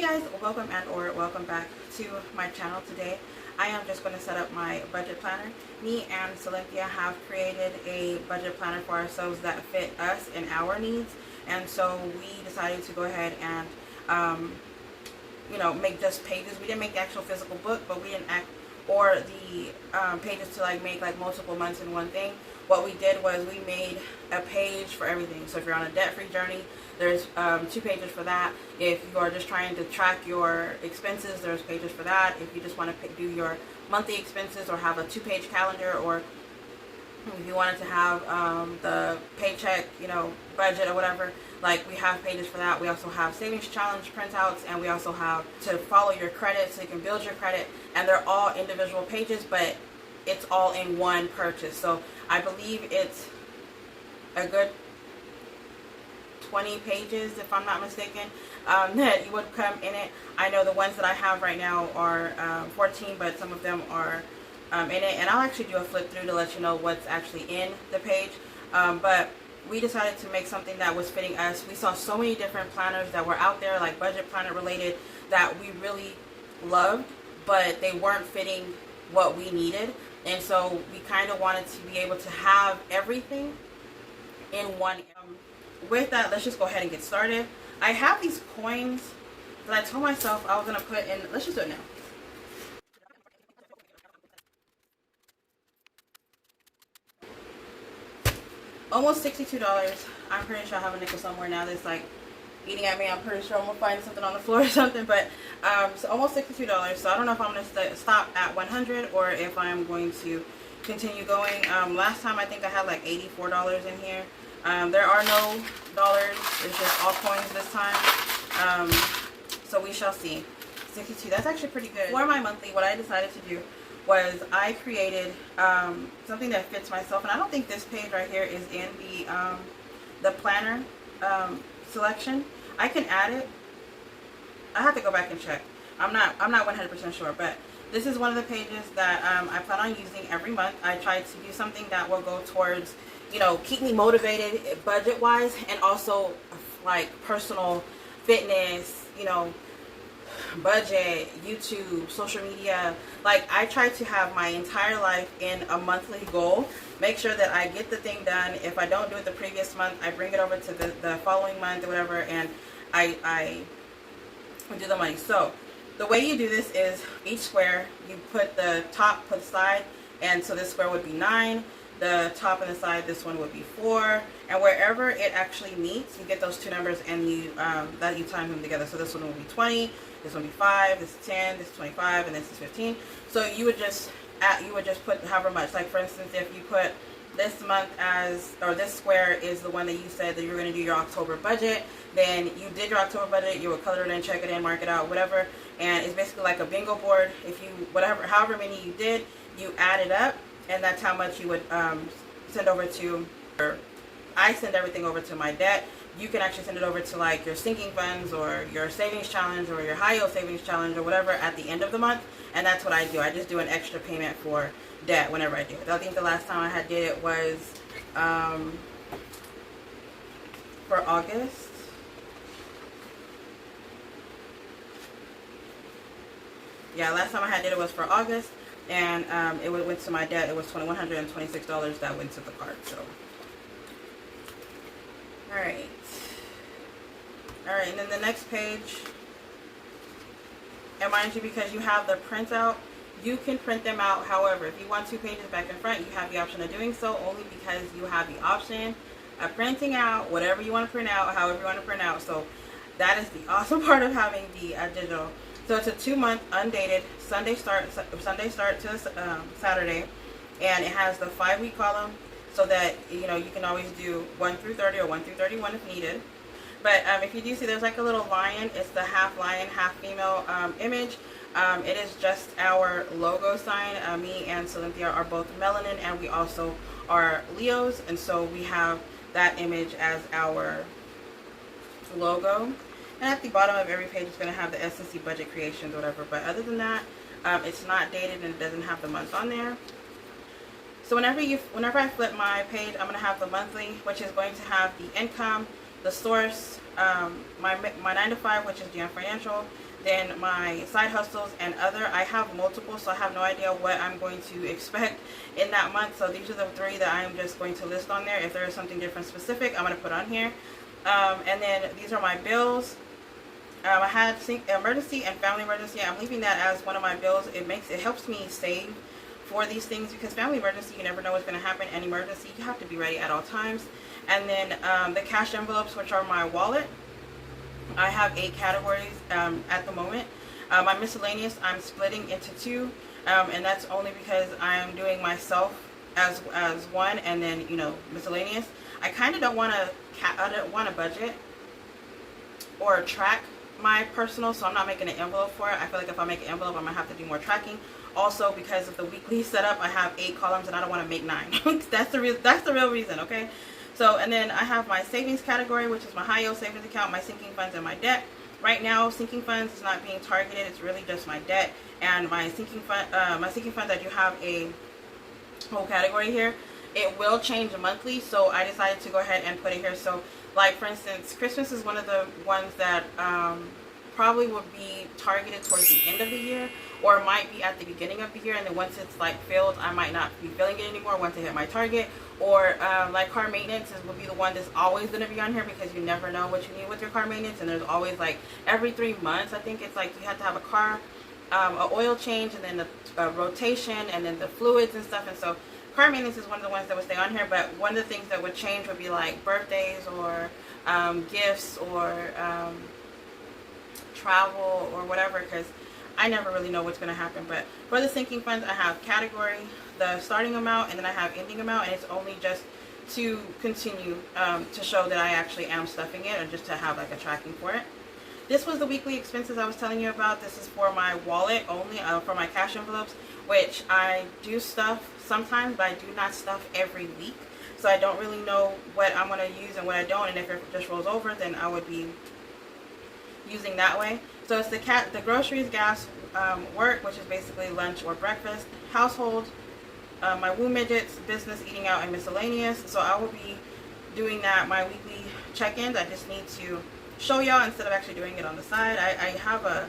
guys, welcome back to my channel. Today I am just going to set up my budget planner. Me and Cynthia have created a budget planner for ourselves that fit us and our needs, and so we decided to go ahead and make just pages. We didn't make the actual physical book, but we didn't or the pages to make multiple months in one thing. What we did was we made a page for everything. So if you're on a debt-free journey, there's 2 pages for that. If you are just trying to track your expenses, there's pages for that. If you just want to do your monthly expenses or have a 2-page calendar, or if you wanted to have the paycheck, budget or whatever, we have pages for that. We also have savings challenge printouts, and we also have to follow your credit so you can build your credit, and they're all individual pages, but it's all in one purchase. So I believe it's a good 20 pages, if I'm not mistaken, that you would come in it. I know the ones that I have right now are 14, but some of them are in it, and I'll actually do a flip through to let you know what's actually in the page. But we decided to make something that was fitting us. We saw so many different planners that were out there, like budget planner related, that we really loved, but they weren't fitting what we needed. And so we kind of wanted to be able to have everything in one. With that, let's just go ahead and get started. I have these coins that I told myself I was going to put in. Let's just do it now. Almost $62. I'm pretty sure I have a nickel somewhere now that's eating at me. I'm pretty sure I'm going to find something on the floor or something. But so almost $62. So I don't know if I'm going to stop at 100 or if I'm going to continue going. Last time I think I had $84 in here. There are no dollars. It's just all coins this time. So we shall see. 62. That's actually pretty good. For my monthly, what I decided to do was I created something that fits myself, and I don't think this page right here is in the planner selection. I can add it. I have to go back and check. I'm not 100% sure, but this is one of the pages that I plan on using every month. I try to do something that will go towards, keep me motivated budget wise, and also personal fitness, budget, YouTube, social media. I try to have my entire life in a monthly goal. Make sure that I get the thing done. If I don't do it the previous month, I bring it over to the following month or whatever, and I do the money. So the way you do this is each square, you put the top, put the side, and so this square would be 9. The top and the side, this one would be 4, and wherever it actually meets, you get those 2 numbers and you that you time them together. So this one will be 20, this one will be 5, this is 10, this is 25, and this is 15. So you would just put however much. For instance, if you put this month or this square is the one that you said that you're going to do your October budget, then you did your October budget, you would color it in, check it in, mark it out, whatever, and it's basically like a bingo board. If you however many you did, you add it up, and that's how much you would send over to. I send everything over to my debt. You can actually send it over to your sinking funds or your savings challenge or your high yield savings challenge or whatever at the end of the month, and that's what I do. I just do an extra payment for debt whenever I do it. I think the last time I did it was for August. Yeah, last time I did it was for August, and it went to my debt. It was $126 that went to the card. So, all right, and then the next page. And mind you, because you have the printout, you can print them out. However, if you want 2 pages back and front, you have the option of doing so, only because you have the option of printing out whatever you want to print out, however you want to print out. So that is the awesome part of having the digital. So it's a 2-month undated Sunday start to Saturday, and it has the 5-week column, so that you can always do 1 through 30 or 1 through 31 if needed. But if you do see, there's a little lion. It's the half lion, half female image. It is just our logo sign. Me and Cynthia are both melanin, and we also are Leos, and so we have that image as our logo. And at the bottom of every page, it's going to have the SNC Budget Creations or whatever. But other than that, it's not dated and it doesn't have the month on there. So whenever I flip my page, I'm going to have the monthly, which is going to have the income, the source, my 9 to 5, which is the unfinancial, then my side hustles and other. I have multiple, so I have no idea what I'm going to expect in that month. So these are the 3 that I'm just going to list on there. If there is something different specific, I'm going to put on here. And then these are my bills. I had emergency and family emergency. I'm leaving that as one of my bills. It helps me save for these things, because family emergency, you never know what's going to happen. An emergency, you have to be ready at all times. And then the cash envelopes, which are my wallet. I have 8 categories at the moment. My miscellaneous, I'm splitting into 2, and that's only because I'm doing myself as one, and then, you know, miscellaneous. I kind of don't want to budget or track my personal, so I'm not making an envelope for it. I feel like if I make an envelope, I'm gonna have to do more tracking. Also, because of the weekly setup, I have 8 columns, and I don't want to make 9. That's the real reason. Okay. So, and then I have my savings category, which is my high yield savings account, my sinking funds, and my debt. Right now, sinking funds is not being targeted. It's really just my debt and my sinking fund. My sinking funds, I do have a whole category here. It will change monthly, so I decided to go ahead and put it here. So, like for instance, Christmas is one of the ones that probably would be targeted towards the end of the year, or might be at the beginning of the year, and then once it's like filled, I might not be filling it anymore once I hit my target. Or like car maintenance will be the one that's always going to be on here, because you never know what you need with your car maintenance, and there's always like every 3 months, I think it's like you have to have a car, a oil change, and then the rotation, and then the fluids and stuff. And so car maintenance is one of the ones that would stay on here, but one of the things that would change would be like birthdays, or gifts, or travel, or whatever, because I never really know what's going to happen. But for the sinking funds, I have category, the starting amount, and then I have ending amount, and it's only just to continue to show that I actually am stuffing it, or just to have like a tracking for it. This was the weekly expenses I was telling you about. This is for my wallet only, for my cash envelopes, which I do stuff sometimes, but I do not stuff every week. So I don't really know what I'm going to use and what I don't, and if it just rolls over, then I would be using that way. So it's the groceries, gas, work, which is basically lunch or breakfast, household, my womb midgets, business, eating out, and miscellaneous. So I will be doing that, my weekly check-ins. I just need to show y'all instead of actually doing it on the side. I have a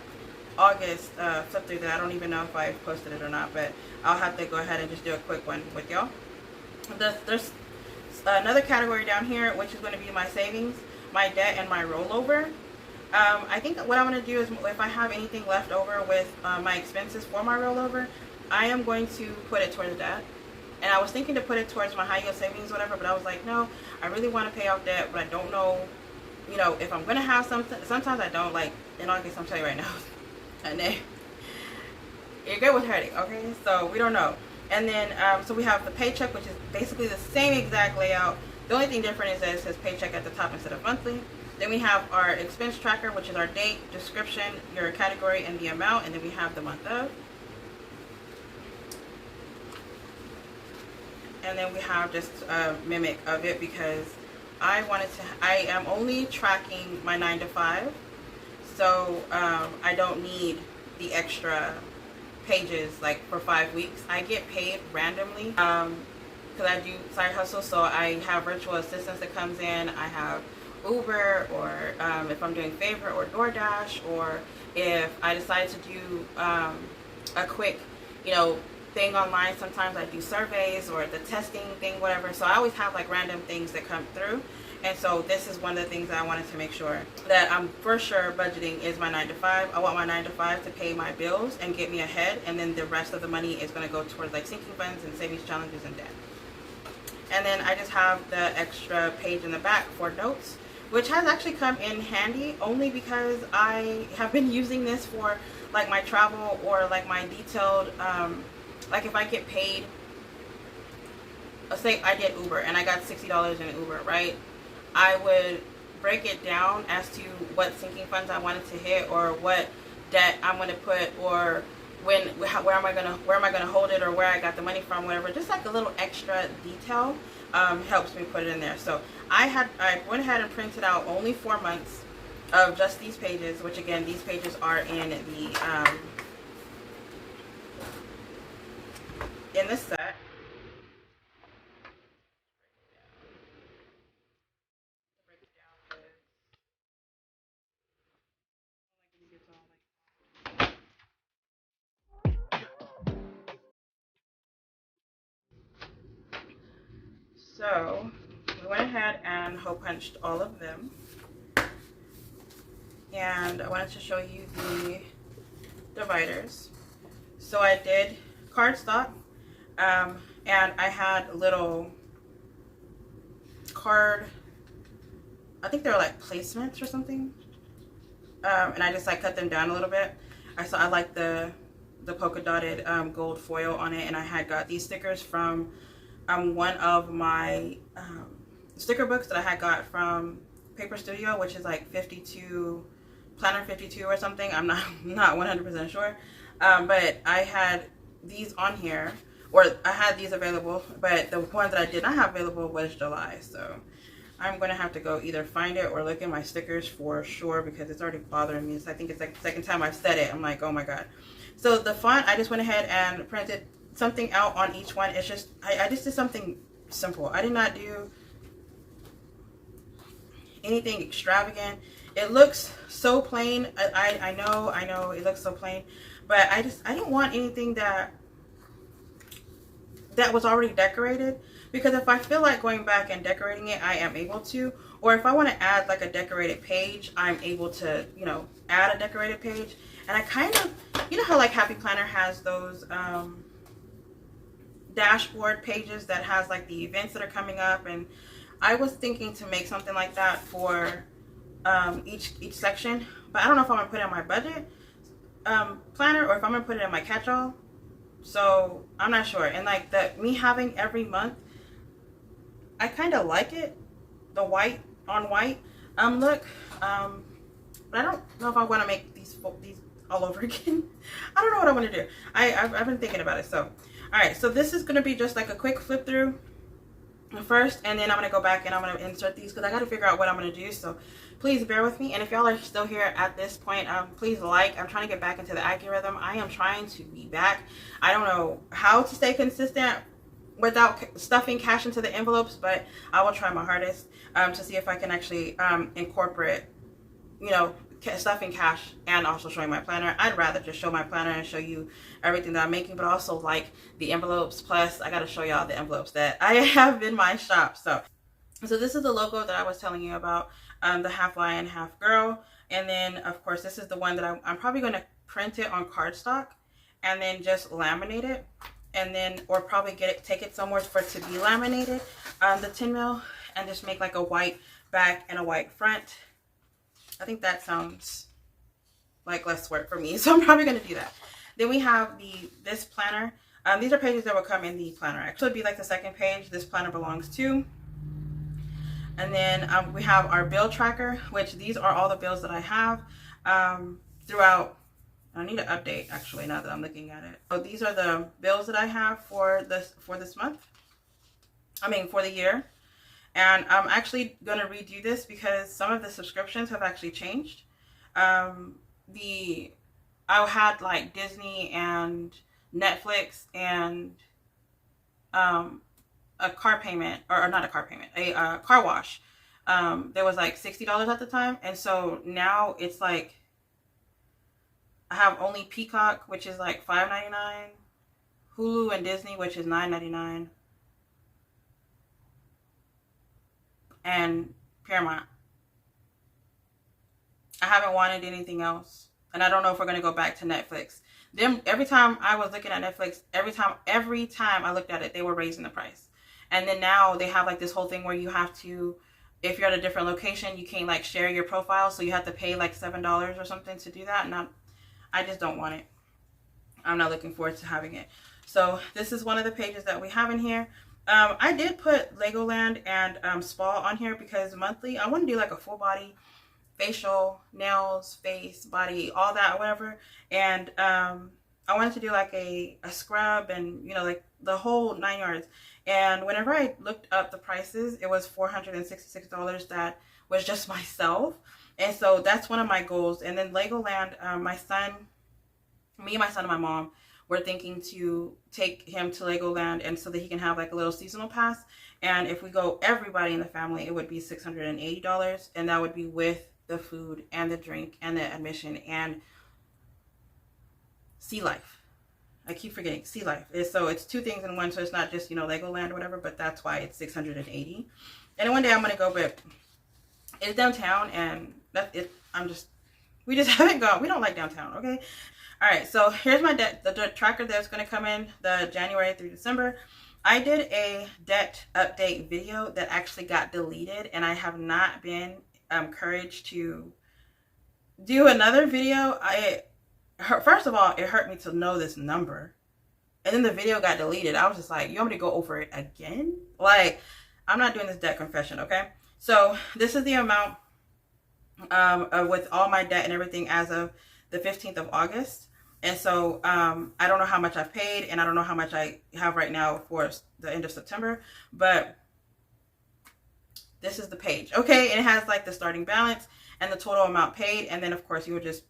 August flip through that I don't even know if I posted it or not, but I'll have to go ahead and just do a quick one with y'all. There's another category down here, which is going to be my savings, my debt, and my rollover. I think what I'm going to do is, if I have anything left over with my expenses for my rollover, I am going to put it towards that. And I was thinking to put it towards my high yield savings, whatever, but I was like, no, I really want to pay off debt, but I don't know, you know, if I'm going to have something. Sometimes I don't, like in August, I'm telling you right now, and then you're good with headache, okay? So we don't know. And then, so we have the paycheck, which is basically the same exact layout. The only thing different is that it says paycheck at the top instead of monthly. Then we have our expense tracker, which is our date, description, your category, and the amount. And then we have the month of. And then we have just a mimic of it, because I am only tracking my 9 to 5. So I don't need the extra pages like for 5 weeks. I get paid randomly because I do side hustle. So I have virtual assistants that comes in. I have Uber, or if I'm doing Favor or DoorDash, or if I decide to do a quick, you know, thing online. Sometimes I do surveys or the testing thing, whatever. So I always have like random things that come through. And so this is one of the things that I wanted to make sure that I'm for sure budgeting is my 9 to 5. I want my 9 to 5 to pay my bills and get me ahead, and then the rest of the money is going to go towards like sinking funds and savings challenges and debt. And then I just have the extra page in the back for notes, which has actually come in handy only because I have been using this for like my travel, or like my detailed, like if I get paid, let's say I did Uber and I got $60 in Uber, right? I would break it down as to what sinking funds I wanted to hit, or what debt I'm going to put, or where am I gonna hold it, or where I got the money from, whatever. Just like a little extra detail helps me put it in there. So I went ahead and printed out only 4 months of just these pages, which again, these pages are in the set. So we went ahead and hole punched all of them. And I wanted to show you the dividers. So I did cardstock, and I had little card, I think they were like placements or something, and I just like cut them down a little bit. I like the polka dotted gold foil on it, and I had got these stickers from one of my sticker books that I had got from Paper Studio, which is like 52 Planner 52 or something. I'm not 100% sure, but I had these on here, or I had these available, but the ones that I did not have available was July. So I'm gonna have to go either find it or look at my stickers for sure, because it's already bothering me. So I think it's like the second time I've said it. I'm like, oh my god. So the font, I just went ahead and printed something out on each one. It's just I just did something simple. I did not do anything extravagant. It looks so plain. I know it looks so plain, but I didn't want anything that was already decorated, because if I feel like going back and decorating it, I am able to. Or if I want to add like a decorated page, I'm able to, you know, add a decorated page. And I kind of, you know how like Happy Planner has those dashboard pages that has like the events that are coming up, and I was thinking to make something like that for each section, but I don't know if I'm gonna put it in my budget planner or if I'm gonna put it in my catch-all. So I'm not sure. And like me having every month, I kind of like it, the white on white look, but I don't know if I want to make these all over again. I don't know what I want to do. I've been thinking about it. So all right, so this is going to be just like a quick flip through first, and then I'm going to go back and I'm going to insert these, because I got to figure out what I'm going to do. So please bear with me, and if y'all are still here at this point, please like. I'm trying to get back into the algorithm. I am trying to be back. I don't know how to stay consistent without stuffing cash into the envelopes, but I will try my hardest to see if I can actually incorporate, you know, stuffing cash and also showing my planner. I'd rather just show my planner and show you everything that I'm making, but also like the envelopes. Plus I got to show y'all the envelopes that I have in my shop. So this is the logo that I was telling you about, the half lion half girl. And then of course this is the one that I'm probably going to print it on cardstock and then just laminate it, and then or probably take it somewhere for it to be laminated, the 10 mil, and just make like a white back and a white front. I think that sounds like less work for me, so I'm probably going to do that. Then we have this planner. These are pages that will come in the planner. Actually, it'd be like the second page this planner belongs to. And then we have our bill tracker, which these are all the bills that I have throughout. I need to update actually now that I'm looking at it. So these are the bills that I have for this month. I mean for the year. And I'm actually going to redo this because some of the subscriptions have actually changed. I had like Disney and Netflix and a car payment, or not a car payment, a car wash. There was like $60 at the time. And so now it's like, I have only Peacock, which is like $5.99, Hulu and Disney, which is $9.99. And Paramount. I haven't wanted anything else, and I don't know if we're gonna go back to Netflix. Every time I was looking at Netflix, every time I looked at it, they were raising the price. And then now they have like this whole thing where you have to, if you're at a different location, you can't like share your profile, so you have to pay like $7 or something to do that. And I just don't want it. I'm not looking forward to having it. So this is one of the pages that we have in here. I did put Legoland and spa on here because monthly I want to do like a full body facial, nails, face, body, all that, whatever. And I wanted to do like a scrub and, you know, like the whole 9 yards. And whenever I looked up the prices, it was $466. That was just myself. And so that's one of my goals. And then Legoland, me, my son, and my mom, we're thinking to take him to Legoland, and so that he can have like a little seasonal pass. And if we go everybody in the family, it would be $680, and that would be with the food and the drink and the admission and sea life. I keep forgetting. Sea Life. So it's two things in one. So it's not just, Legoland or whatever, but that's why it's 680. And one day I'm going to go, but it's downtown and that's it. We just haven't gone. We don't like downtown. Okay. All right. So here's my debt, the tracker that's going to come in the January through December. I did a debt update video that actually got deleted, and I have not been encouraged to do another video. First of all, it hurt me to know this number, and then the video got deleted. I was just like, you want me to go over it again? Like, I'm not doing this debt confession, okay? So this is the amount with all my debt and everything as of the 15th of August. And so I don't know how much I've paid, and I don't know how much I have right now for the end of September, but this is the page, okay? And it has like the starting balance and the total amount paid, and then of course you would just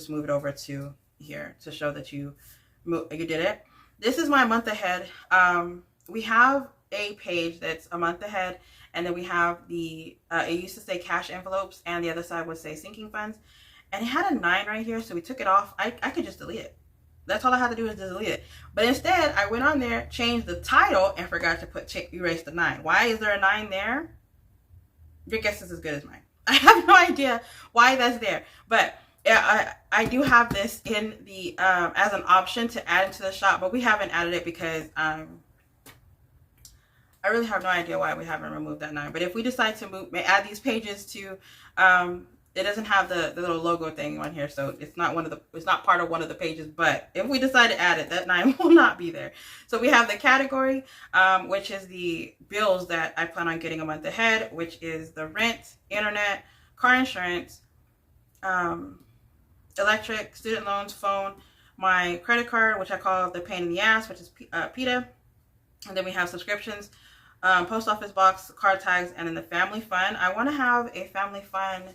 move it over to here to show that you did it. This is my month ahead. We have a page that's a month ahead, and then we have it used to say cash envelopes, and the other side would say sinking funds. And it had a 9 right here, so we took it off. I could just delete it. That's all I had to do is just delete it. But instead, I went on there, changed the title, and forgot to erase the 9. Why is there a 9 there? Your guess is as good as mine. I have no idea why that's there. But I do have this in the as an option to add into the shop, but we haven't added it because I really have no idea why we haven't removed that 9. But if we decide to add these pages to it doesn't have the little logo thing on here, so it's not part of one of the pages. But if we decide to add it, that 9 will not be there. So we have the category, which is the bills that I plan on getting a month ahead, which is the rent, internet, car insurance, electric, student loans, phone, my credit card, which I call the pain in the ass, which is PETA, and then we have subscriptions, post office box, card tags, and then the family fund. I want to have a family fund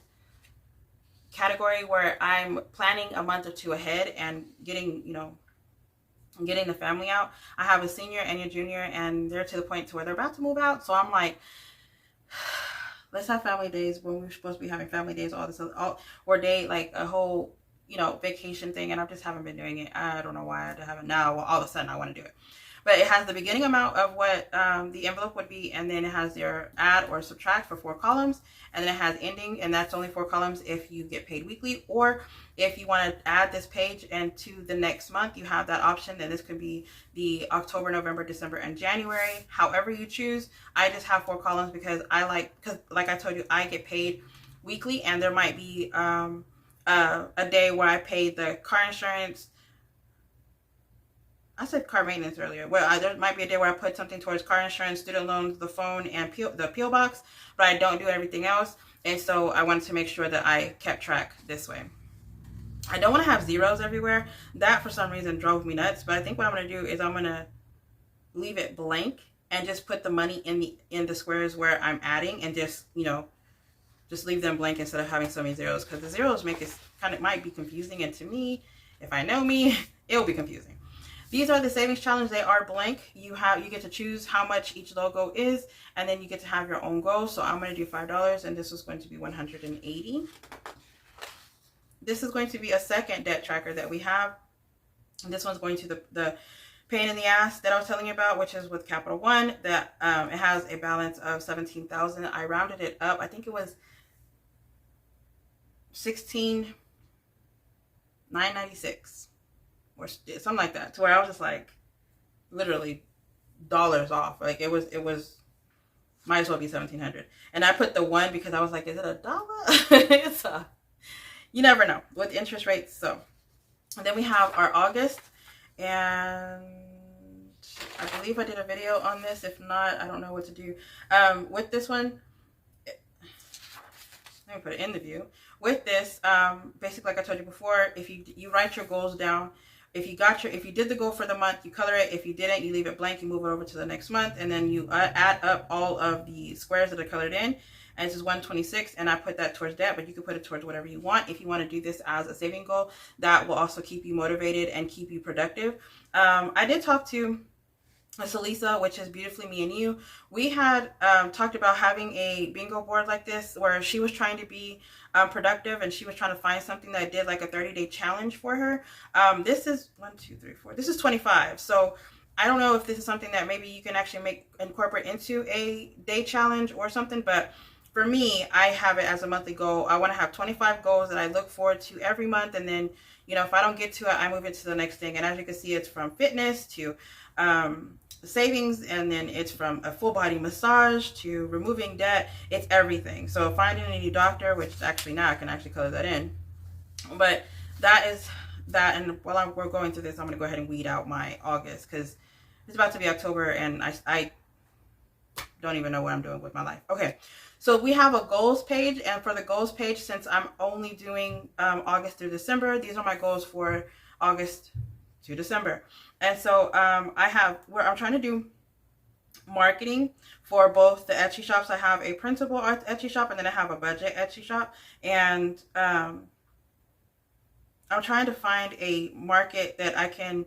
category where I'm planning a month or two ahead and getting the family out. I have a senior and a junior, and they're to the point to where they're about to move out. So I'm like, let's have family days when we're supposed to be having family days, or day, like a whole, vacation thing. And I just haven't been doing it. I don't know why I haven't. Now all of a sudden I want to do it. But it has the beginning amount of what the envelope would be, and then it has your add or subtract for 4 columns, and then it has ending, and that's only 4 columns if you get paid weekly, or if you want to add this page and to the next month, you have that option. And this could be the October, November, December, and January, however you choose. I just have 4 columns because like I told you, I get paid weekly, and there might be a day where I pay the car insurance. I said car maintenance earlier. Well, there might be a day where I put something towards car insurance, student loans, the phone, and the PO box, but I don't do everything else. And so I wanted to make sure that I kept track this way. I don't want to have zeros everywhere. That for some reason drove me nuts. But I think what I'm going to do is I'm going to leave it blank and just put the money in the squares where I'm adding, and just leave them blank instead of having so many zeros, because the zeros might be confusing, and to me, if I know me, it will be confusing. These are the savings challenge. They are blank. You get to choose how much each logo is, and then you get to have your own goal. So I'm going to do $5, and this is going to be $180. This is going to be a second debt tracker that we have. And this one's going to the pain in the ass that I was telling you about, which is with Capital One. That it has a balance of $17,000. I rounded it up. I think it was $16,996. Or something like that, to where I was just like literally dollars off. Like it was might as well be $1,700. And I put the 1 because I was like, is it $1? You never know with interest rates. So, and then we have our August, and I believe I did a video on this. If not, I don't know what to do with this one. Let me put it in the view. With this, basically, like I told you before, if you write your goals down. If you did the goal for the month, you color it. If you didn't, you leave it blank. You move it over to the next month, and then you add up all of the squares that are colored in. And this is 126, and I put that towards debt, but you can put it towards whatever you want. If you want to do this as a saving goal, that will also keep you motivated and keep you productive. I did talk to It's Elisa, which is Beautifully Me and You. We had talked about having a bingo board like this where she was trying to be productive, and she was trying to find something that did like a 30-day challenge for her. This is 1, 2, 3, 4. This is 25. So I don't know if this is something that maybe you can actually incorporate into a day challenge or something, but for me, I have it as a monthly goal. I want to have 25 goals that I look forward to every month, and then, you know, if I don't get to it, I move into the next thing. And as you can see, it's from fitness to savings, and then it's from a full body massage to removing debt. It's everything. So finding a new doctor, which actually now I can actually color that in, but that is that. And while we're going through this, I'm going to go ahead and weed out my August, because it's about to be October and I don't even know what I'm doing with my life. Okay, so we have a goals page, and for the goals page, since I'm only doing August through December, these are my goals for August to December. And so I'm trying to do marketing for both the Etsy shops. I have a printable Etsy shop, and then I have a budget Etsy shop, and I'm trying to find a market that I can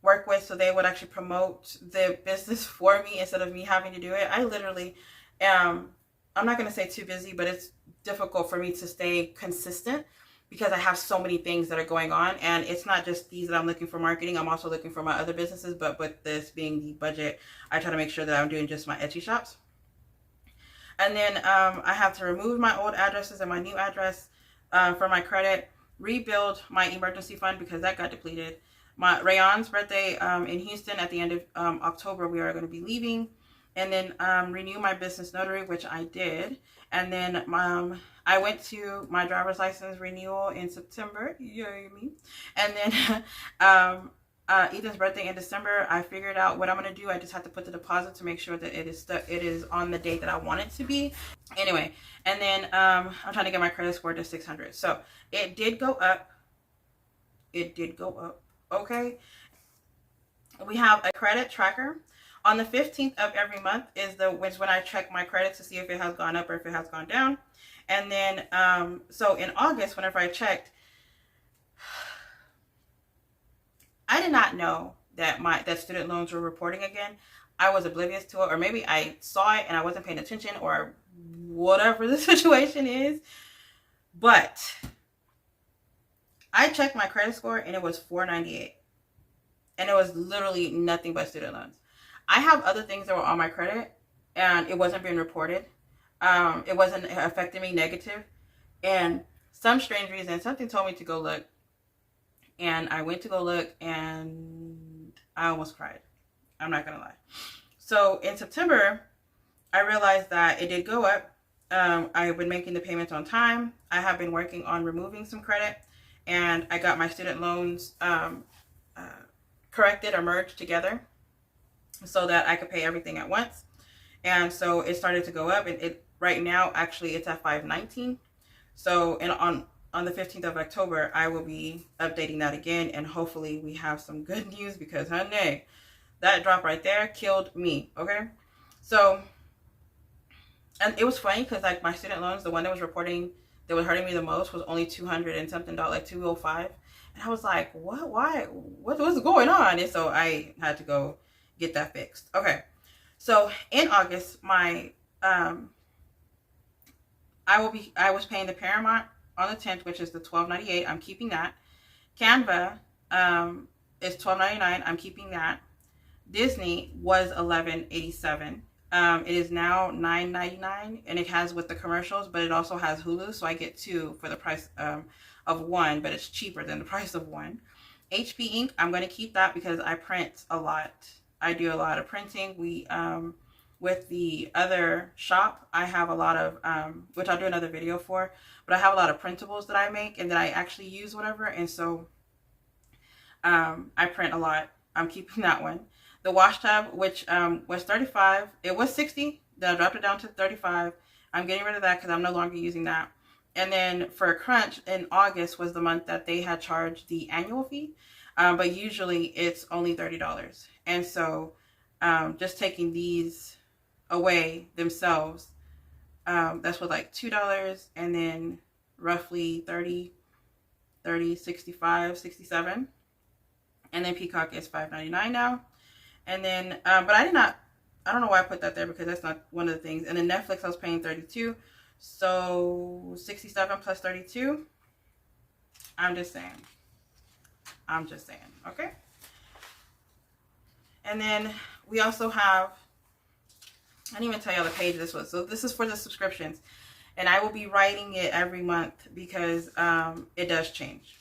work with, so they would actually promote the business for me instead of me having to do it. I literally am, I'm not going to say too busy, but it's difficult for me to stay consistent because I have so many things that are going on. And it's not just these that I'm looking for marketing. I'm also looking for my other businesses. But with this being the budget, I try to make sure that I'm doing just my Etsy shops. And then I have to remove my old addresses and my new address for my credit, rebuild my emergency fund because that got depleted. My Rayon's birthday in Houston at the end of October, we are going to be leaving. And then renew my business notary, which I did. And then I went to my driver's license renewal in September. Yay me. And then Ethan's birthday in December, I figured out what I'm going to do. I just have to put the deposit to make sure that it is on the date that I want it to be. Anyway, and then I'm trying to get my credit score to 600. So it did go up. It did go up. Okay. We have a credit tracker. On the 15th of every month is when I check my credit to see if it has gone up or if it has gone down. And then, so in August, whenever I checked, I did not know that student loans were reporting again. I was oblivious to it, or maybe I saw it and I wasn't paying attention, or whatever the situation is. But I checked my credit score and it was 498. And it was literally nothing but student loans. I have other things that were on my credit and it wasn't being reported. It wasn't affecting me negative. And some strange reason, something told me to go look. And I went to go look and I almost cried. I'm not going to lie. So in September, I realized that it did go up. I've been making the payments on time. I have been working on removing some credit. And I got my student loans corrected or merged together so that I could pay everything at once. And so it started to go up, and it right now actually it's at 519. So on the 15th of October, I will be updating that again, and hopefully we have some good news, because honey, that drop right there killed me. Okay, so, and it was funny because like my student loans, the one that was hurting me the most was only 200 and something dollars, like 205. And I was like, what? Why? What's going on? And so I had to go get that fixed. Okay. So in August, I was paying the Paramount on the 10th, which is the $12.98. I'm keeping that. Canva is $12.99. I'm keeping that. Disney was $11.87. It is now $9.99, and it has with the commercials, but it also has Hulu, so I get two for the price of one, but it's cheaper than the price of one. HP Ink, I'm going to keep that because I print a lot. I do a lot of printing. With the other shop, I have a lot of, which I'll do another video for, but I have a lot of printables that I make and that I actually use, whatever. And so I print a lot. I'm keeping that one. The wash tub, which was $35, it was $60. Then I dropped it down to $35. I'm getting rid of that because I'm no longer using that. And then for Crunch, in August was the month that they had charged the annual fee. But usually it's only $30. And so just taking these away themselves, that's what, like $2, and then roughly 30, 65, 67. And then Peacock is $5.99 now. And then, but I don't know why I put that there because that's not one of the things. And then Netflix, I was paying $32. So 67 plus 32. I'm just saying. Okay. And then we also have, I didn't even tell y'all the page this was. So this is for the subscriptions. And I will be writing it every month because it does change.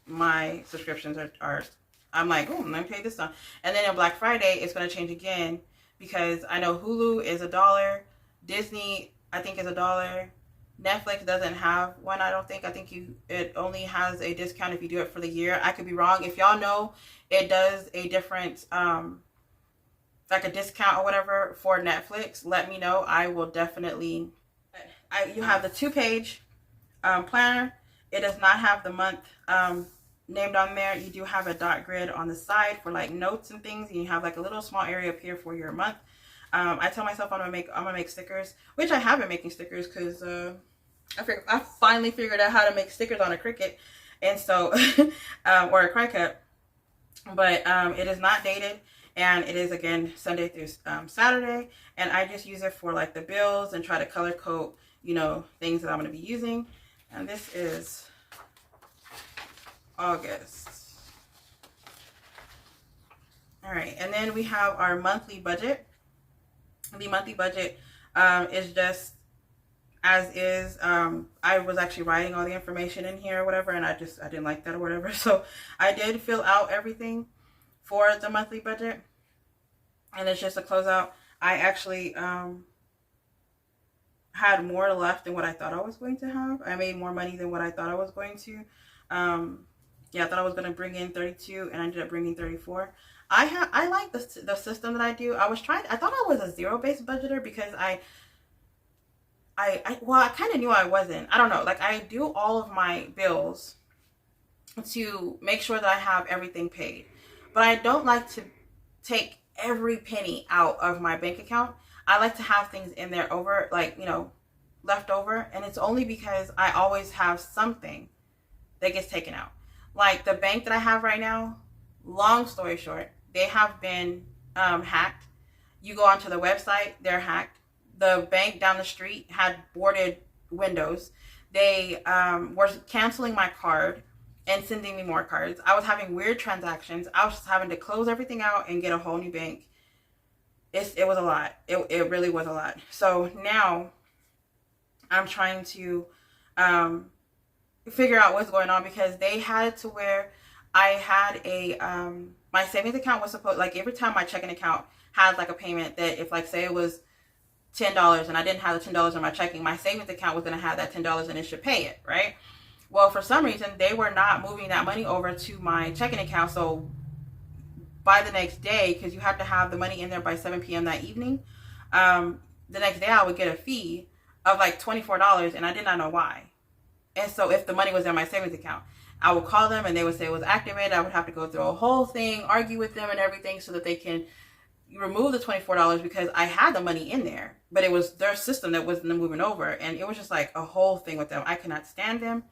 My subscriptions are I'm like, oh, let me pay this on. And then on Black Friday, it's going to change again because I know Hulu is $1. Disney, I think, is $1. Netflix doesn't have one, I don't think. I think it only has a discount if you do it for the year. I could be wrong. If y'all know, it does a different, like a discount or whatever for Netflix, let me know. I will definitely, you have the 2-page planner. It does not have the month named on there. You do have a dot grid on the side for like notes and things, and you have like a little small area up here for your month. I tell myself I'm gonna make stickers, which I have been making stickers because I finally figured out how to make stickers on a Cricut, and so or a Cricut. But it is not dated, and it is again Sunday through Saturday, and I just use it for like the bills and try to color code, you know, things that I'm gonna be using. And this is August. All right, and then we have our monthly budget. The monthly budget is just as is. I was actually writing all the information in here or whatever, and I didn't like that or whatever. So I did fill out everything for the monthly budget, and it's just a closeout. I actually had more left than what I thought I was going to have. I made more money than what I thought I was going to. Yeah, I thought I was going to bring in 32 and I ended up bringing 34. I like the system that I do. I thought I was a zero-based budgeter because well, I kind of knew I wasn't. I don't know. Like, I do all of my bills to make sure that I have everything paid. But I don't like to take every penny out of my bank account. I like to have things in there over, like, you know, left over. And it's only because I always have something that gets taken out. Like the bank that I have right now, long story short, they have been hacked. You go onto the website, they're hacked. The bank down the street had boarded windows. They were canceling my card and sending me more cards. I was having weird transactions. I was just having to close everything out and get a whole new bank. It was a lot. It really was a lot. So now I'm trying to figure out what's going on because they had it to where I had a my savings account was supposed, like, every time my checking account had like a payment that, if like say it was $10 and I didn't have the $10 in my checking, my savings account was going to have that $10 and it should pay it, right? Well, for some reason they were not moving that money over to my checking account. So by the next day, because you have to have the money in there by 7 p.m. that evening, the next day I would get a fee of like $24, and I did not know why. And so if the money was in my savings account, I would call them and they would say it was activated. I would have to go through a whole thing, argue with them and everything so that they can remove the $24 because I had the money in there, but it was their system that wasn't moving over. And it was just like a whole thing with them. I cannot stand them.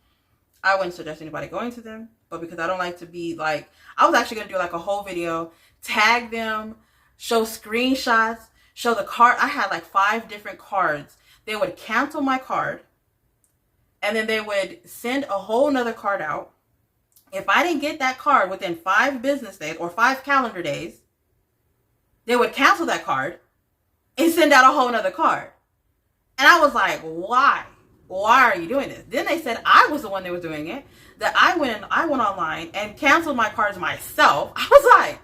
I wouldn't suggest anybody going to them, but because I don't like to be like, I was actually going to do like a whole video, tag them, show screenshots, show the card. I had like 5 different cards. They would cancel my card and then they would send a whole nother card out. If I didn't get that card within 5 business days or 5 calendar days, they would cancel that card and send out a whole nother card. And I was like, why? Why are you doing this? Then they said I was the one that was doing it, that I went online and canceled my cards myself. I was like,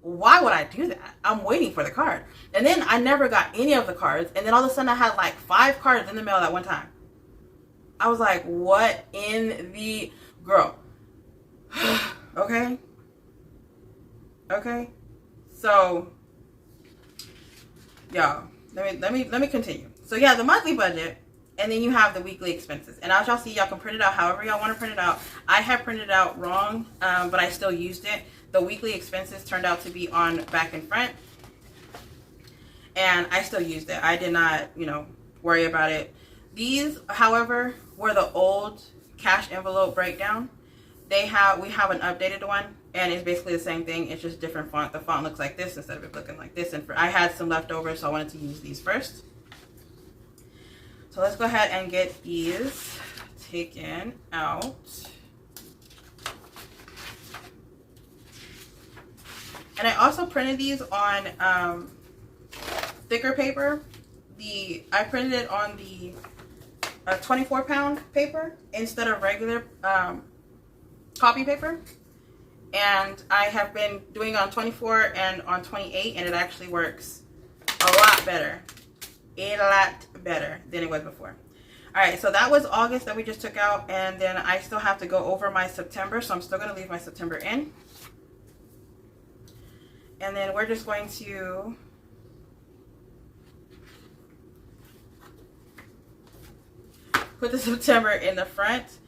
why would I do that? I'm waiting for the card. And then I never got any of the cards. And then all of a sudden I had like 5 cards in the mail at one time. I was like, what in the girl? Okay. So, y'all, let me continue. So yeah, the monthly budget, and then you have the weekly expenses. And as y'all see, y'all can print it out however y'all want to print it out. I have printed it out wrong, but I still used it. The weekly expenses turned out to be on back and front, and I still used it. I did not, worry about it. These, however, were the old cash envelope breakdown. we have an updated one, and it's basically the same thing. It's just different font. The font looks like this instead of it looking like this. And I had some leftovers, so I wanted to use these first. So let's go ahead and get these taken out. And I also printed these on thicker paper. I printed it on the 24-pound paper instead of regular copy paper. And I have been doing on 24 and on 28, and it actually works a lot better. A lot better than it was before. Alright, so that was August that we just took out, and then I still have to go over my September, so I'm still going to leave my September in. And then we're just going to put the September in the front.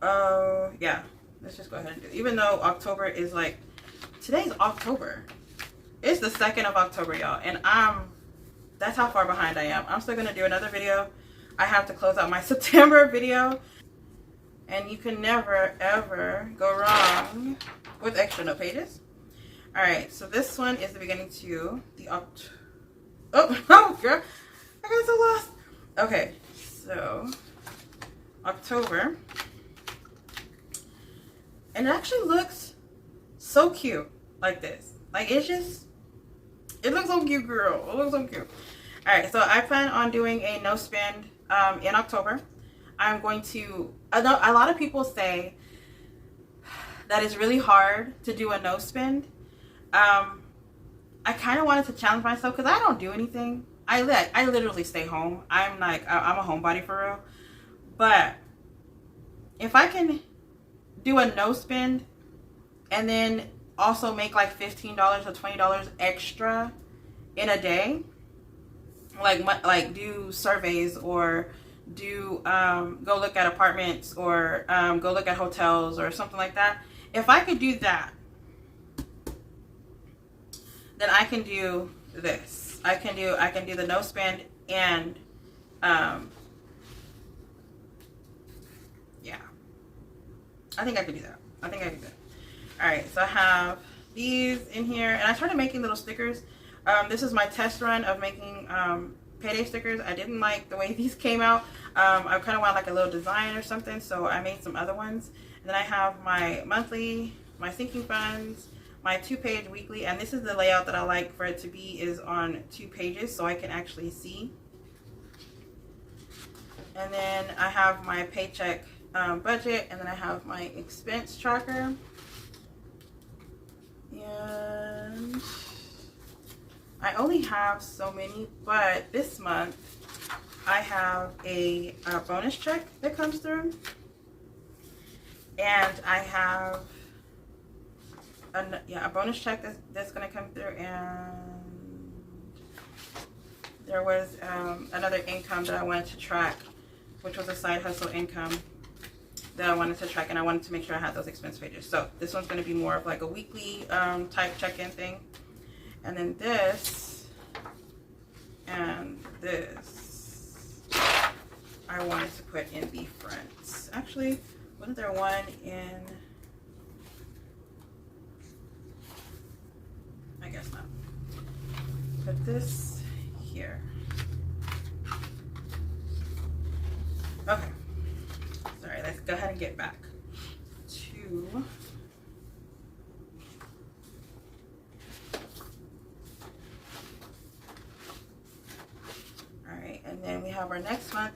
Yeah, let's just go ahead and do it. Even though October is like, today's October. It's the 2nd of October, y'all. And that's how far behind I am. I'm still going to do another video. I have to close out my September video. And you can never, ever go wrong with extra note pages. Alright, so this one is the beginning to the oh, girl. I got so lost. Okay, so October. And it actually looks so cute like this. Like, it looks so cute, girl. It looks so cute. Alright, so I plan on doing a no spend in October. I'm going to, a lot of people say that it's really hard to do a no spend. I kind of wanted to challenge myself because I don't do anything. I literally stay home. I'm a homebody for real. But if I can do a no spend and then also make like $15 or $20 extra in a day, like do surveys or do go look at apartments or go look at hotels or something like that. If I could do that, then I can do this. I can do the no spend and yeah. I think I could do that. Alright, so I have these in here, and I started making little stickers. This is my test run of making payday stickers. I didn't like the way these came out. I kind of want like a little design or something, so I made some other ones. And then I have my monthly, my sinking funds, my 2-page weekly, and this is the layout that I like for it to be, is on 2 pages so I can actually see. And then I have my paycheck budget, and then I have my expense tracker. And I only have so many, but this month I have a bonus check that comes through, and I have a bonus check that's going to come through, and there was another income that I wanted to track, which was a side hustle income that I wanted to track, and I wanted to make sure I had those expense pages. So this one's going to be more of like a weekly type check-in thing. And then this and this I wanted to put in the front. Actually, wasn't there one in... I guess not. Put this here. Okay. Sorry, let's go ahead and get back to... Alright, and then we have our next month.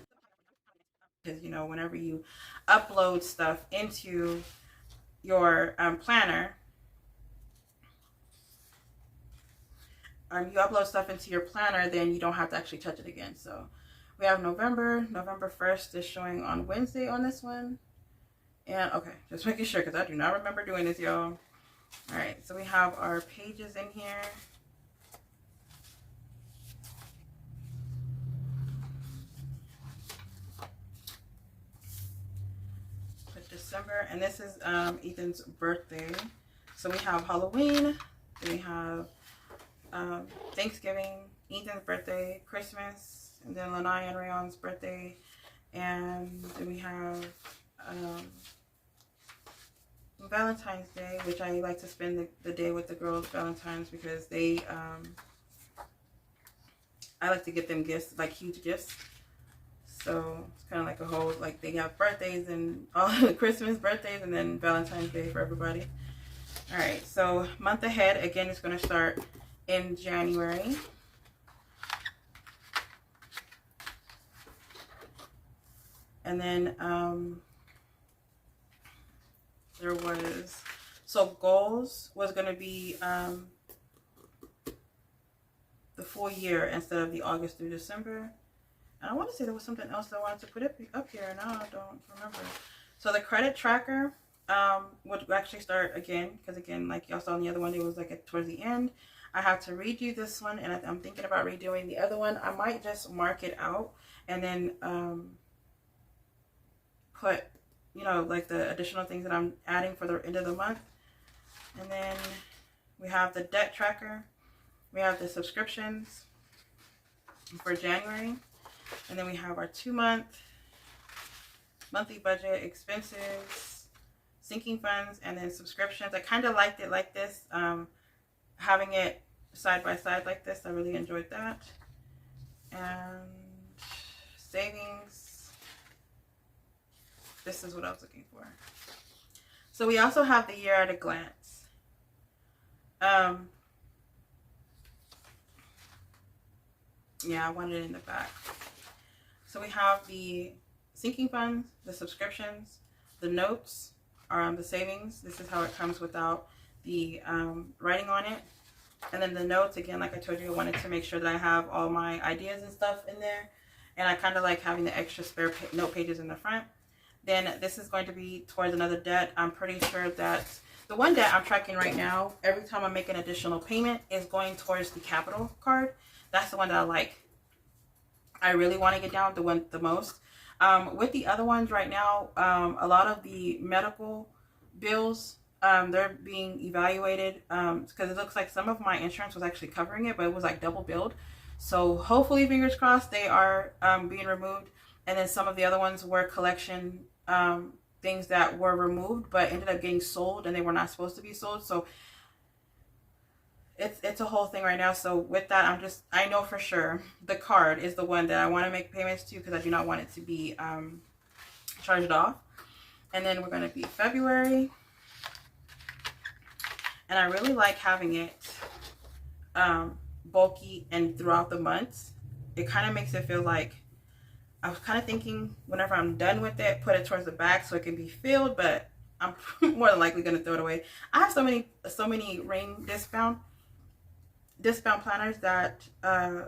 Because, you know, whenever you upload stuff into your planner, then you don't have to actually touch it again. So we have November 1st is showing on Wednesday on this one. And okay, just making sure because I do not remember doing this, y'all. All right, so we have our pages in here. Put December, and this is Ethan's birthday. So we have Halloween, then we have Thanksgiving, Ethan's birthday, Christmas, and then Lanai and Rayon's birthday, and then we have Valentine's Day, which I like to spend the day with the girls, Valentine's, because they, I like to get them gifts, like huge gifts. So it's kind of like a whole, like they have birthdays and all Christmas, birthdays, and then Valentine's Day for everybody. All right, so month ahead, again, it's going to start in January. And then there was, so goals was going to be the full year instead of the August through December. And I want to say there was something else that I wanted to put up here, and now I don't remember. So the credit tracker would actually start again, because again, like y'all saw in the other one, it was like towards the end. I have to redo this one, and I'm thinking about redoing the other one. I might just mark it out and then put, you know, like the additional things that I'm adding for the end of the month. And then we have the debt tracker. We have the subscriptions for January. And then we have our 2-month monthly budget, expenses, sinking funds, and then subscriptions. I kind of liked it like this, having it side by side like this. I really enjoyed that. And savings. This is what I was looking for. So we also have the year at a glance. Yeah, I wanted it in the back. So we have the sinking funds, the subscriptions, the notes, the savings. This is how it comes without the writing on it. And then the notes, again, like I told you, I wanted to make sure that I have all my ideas and stuff in there. And I kind of like having the extra spare note pages in the front. Then this is going to be towards another debt. I'm pretty sure that the one debt I'm tracking right now, every time I make an additional payment, is going towards the Capital card. That's the one that I like. I really want to get down the most. With the other ones right now, a lot of the medical bills, they're being evaluated because it looks like some of my insurance was actually covering it, but it was like double billed. So hopefully, fingers crossed, they are being removed. And then some of the other ones were collection things that were removed but ended up getting sold, and they were not supposed to be sold. So it's a whole thing right now. So with that, I know for sure the card is the one that I want to make payments to, because I do not want it to be charged off. And then we're going to be February, and I really like having it bulky and throughout the months. It kind of makes it feel like, I was kind of thinking whenever I'm done with it, put it towards the back so it can be filled, but I'm more than likely going to throw it away. I have so many ring discount planners that I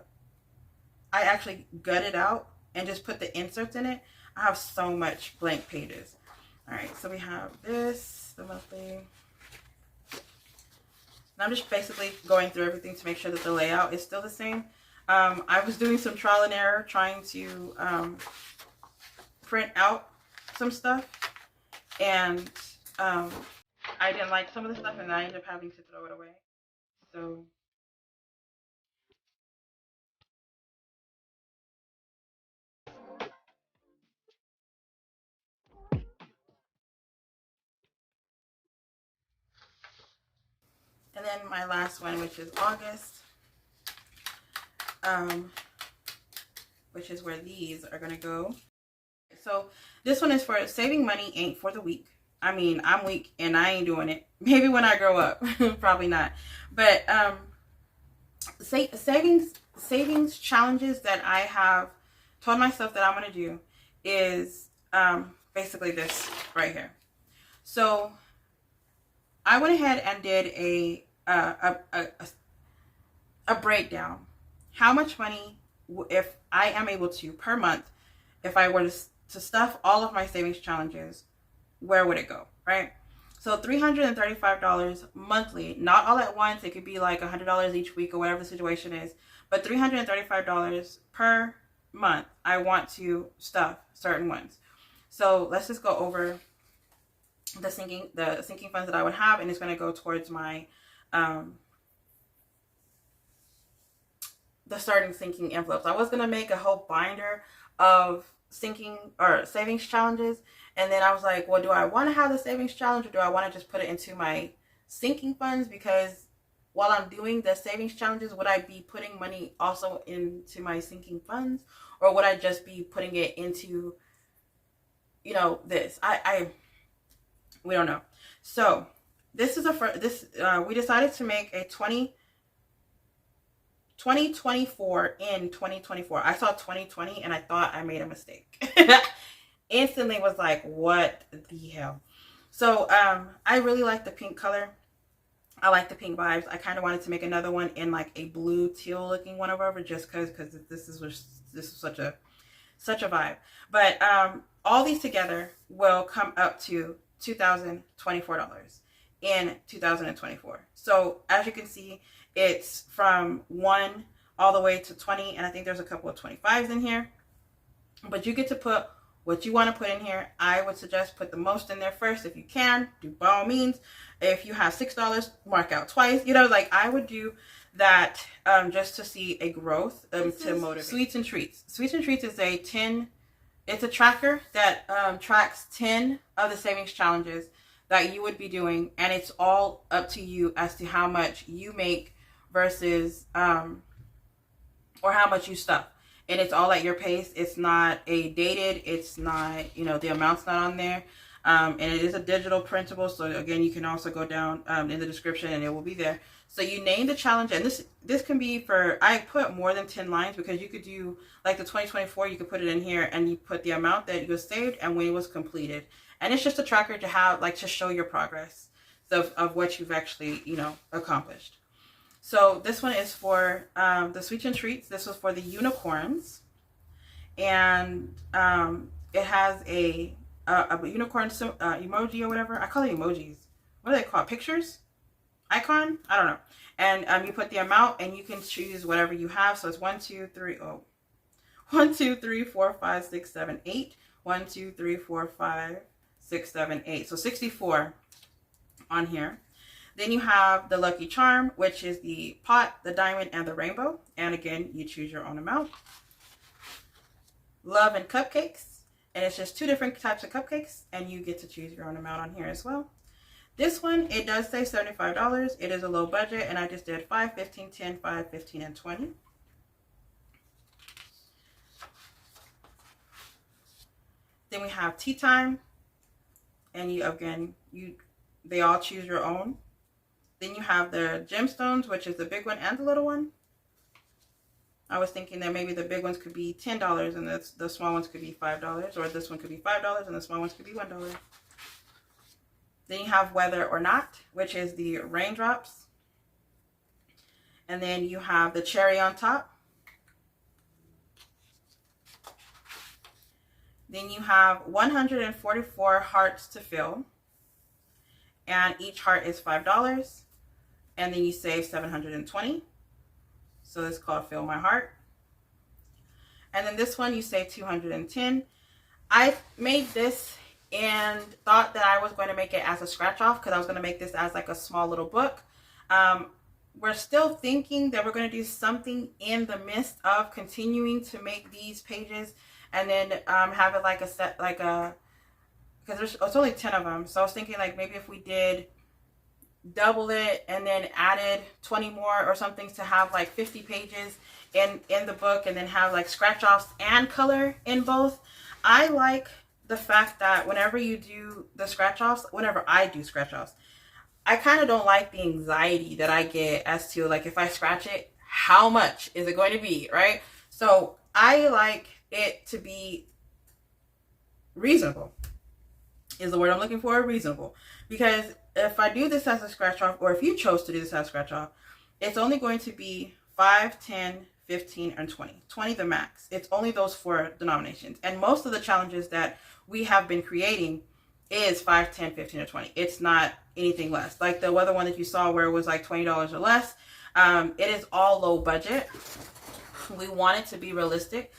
actually gutted out and just put the inserts in it. I have so much blank pages. All right, so we have this, the monthly. And I'm just basically going through everything to make sure that the layout is still the same. I was doing some trial and error trying to print out some stuff, and I didn't like some of the stuff, and I ended up having to throw it away. So and then my last one, which is August, which is where these are gonna go. So this one is for saving money ain't for the weak. I mean, I'm weak and I ain't doing it. Maybe when I grow up, probably not. But savings challenges that I have told myself that I'm gonna do is basically this right here. So I went ahead and did a breakdown. How much money, if I am able to, per month, if I were to stuff all of my savings challenges, where would it go, right? So $335 monthly, not all at once. It could be like $100 each week or whatever the situation is, but $335 per month. I want to stuff certain ones. So let's just go over the sinking funds that I would have, and it's going to go towards my the starting sinking envelopes. I was going to make a whole binder of sinking or savings challenges. And then I was like, well, do I want to have the savings challenge, or do I want to just put it into my sinking funds? Because while I'm doing the savings challenges, would I be putting money also into my sinking funds, or would I just be putting it into, this? We don't know. So this is we decided to make a 2024 in 2024. I saw 2020 and I thought I made a mistake. Instantly was like, what the hell? So I really like the pink color. I like the pink vibes. I kind of wanted to make another one in like a blue teal looking one over, just because this is such a vibe. But all these together will come up to $2,024 in 2024. So as you can see, it's from 1 all the way to 20, and I think there's a couple of 25s in here. But you get to put what you want to put in here. I would suggest put the most in there first if you can. Do by all means. If you have $6, mark out twice. I would do that just to see a growth to motivate. Sweets and Treats. Sweets and Treats is it's a tracker that tracks 10 of the savings challenges that you would be doing, and it's all up to you as to how much you make versus or how much you stuff. And it's all at your pace. It's not dated. It's not, the amount's not on there. And it is a digital printable. So again, you can also go down in the description and it will be there. So you name the challenge, and this can be for, I put more than 10 lines because you could do like the 2024, you could put it in here and you put the amount that was saved and when it was completed. And it's just a tracker to have, to show your progress of what you've actually, accomplished. So this one is for the Sweets and Treats. This was for the unicorns. And it has a unicorn emoji or whatever. I call it emojis. What do they call it? Pictures? Icon? I don't know. And you put the amount and you can choose whatever you have. So it's 1, 2, 3, 4, 5, 6, 7, 8. 1, 2, 3, 4, 5, 6, 7, 8. So 64 on here. Then you have the Lucky Charm, which is the pot, the diamond, and the rainbow. And again, you choose your own amount. Love and Cupcakes. And it's just 2 different types of cupcakes. And you get to choose your own amount on here as well. This one, it does say $75. It is a low budget. And I just did 5, 15, 10, 5, 15, and 20. Then we have Tea Time. And they all choose your own. Then you have the gemstones, which is the big one and the little one. I was thinking that maybe the big ones could be $10 and the small ones could be $5, or this one could be $5 and the small ones could be $1. Then you have Whether or Not, which is the raindrops. And then you have the cherry on top. Then you have 144 hearts to fill. And each heart is $5. And then you save 720. So this is called Fill My Heart. And then this one you save 210. I made this and thought that I was going to make it as a scratch off because I was going to make this as like a small little book. We're still thinking that we're going to do something in the midst of continuing to make these pages and then have it like a set, because it's only 10 of them. So I was thinking maybe if we did double it and then added 20 more or something to have 50 pages in the book, and then have scratch offs and color in both. I like the fact that whenever you do the scratch offs, whenever I do scratch offs, I kind of don't like the anxiety that I get as to if I scratch it, how much is it going to be, right? So I like it to be reasonable, is the word I'm looking for, reasonable. Because if I do this as a scratch off, or if you chose to do this as a scratch off, it's only going to be 5, 10, 15, and 20. 20 the max. It's only those 4 denominations. And most of the challenges that we have been creating is 5, 10, 15, or 20. It's not anything less. Like the other one that you saw where it was $20 or less. It is all low budget. We want it to be realistic.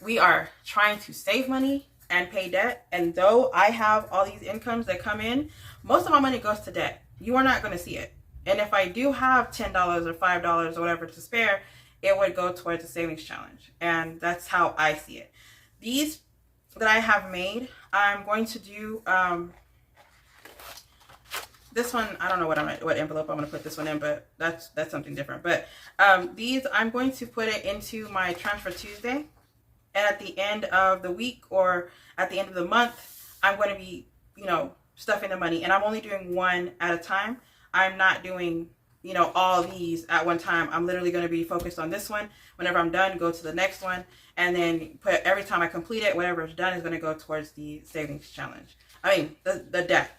We are trying to save money and pay debt. And though I have all these incomes that come in, most of my money goes to debt. You are not going to see it. And if I do have $10 or $5 or whatever to spare, it would go towards the savings challenge. And that's how I see it. These that I have made, I'm going to do this one. I don't know what envelope I'm going to put this one in, but that's something different. But these, I'm going to put it into my Transfer Tuesday, and at the end of the week or at the end of the month, I'm going to be, you know, stuffing the money, and I'm only doing one at a time. I'm not doing, you know, all these at one time. I'm literally going to be focused on this one. Whenever I'm done, go to the next one, and then put, every time I complete it, whatever is done is going to go towards the savings challenge. I mean, the debt.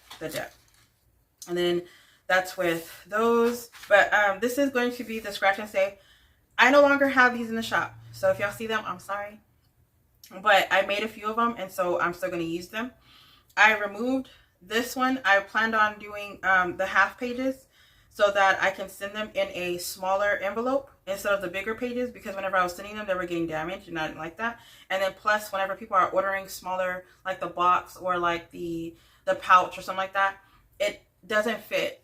And then that's with those. But this is going to be the scratch and save. I no longer have these in the shop, so if y'all see them, I'm sorry. But I made a few of them, and so I'm still going to use them. I removed this one. I planned on doing the half pages so that I can send them in a smaller envelope instead of the bigger pages, because whenever I was sending them, they were getting damaged, and I didn't like that. And then plus, whenever people are ordering smaller, like the box or like the pouch or something like that, it doesn't fit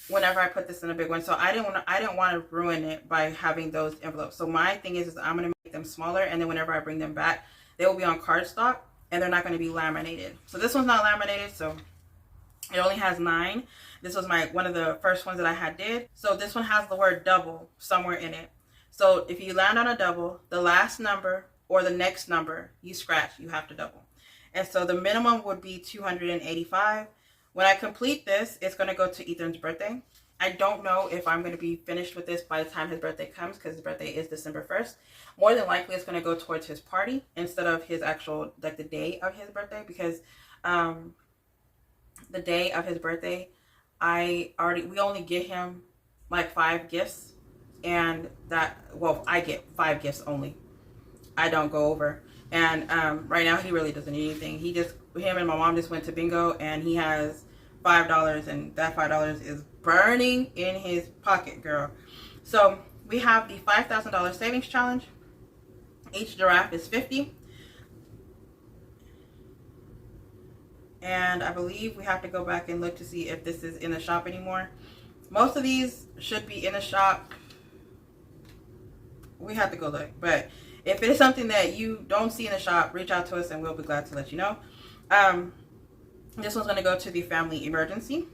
whenever I put this in a big one. So I didn't want to ruin it by having those envelopes. So my thing is I'm going to make them smaller, and then whenever I bring them back, they will be on cardstock, and they're not going to be laminated. So this one's not laminated, so it only has 9. This was one of the first ones that I did. So this one has the word double somewhere in it. So if you land on a double, the last number or the next number you scratch, you have to double. And so the minimum would be 285. When I complete this, it's going to go to Ethan's birthday. I don't know if I'm going to be finished with this by the time his birthday comes, because his birthday is December 1st. More than likely, it's going to go towards his party instead of his actual, like the day of his birthday, because the day of his birthday, we only get him like 5 gifts, and I get 5 gifts only. I don't go over. And right now, he really doesn't need anything. Him and my mom just went to bingo, and he has $5, and that $5 is burning in his pocket, girl. So we have the $5,000 savings challenge. Each giraffe is $50. And I believe we have to go back and look to see if this is in the shop anymore. Most of these should be in the shop. We have to go look. But if it is something that you don't see in the shop, reach out to us and we'll be glad to let you know. This one's going to go to the family emergency.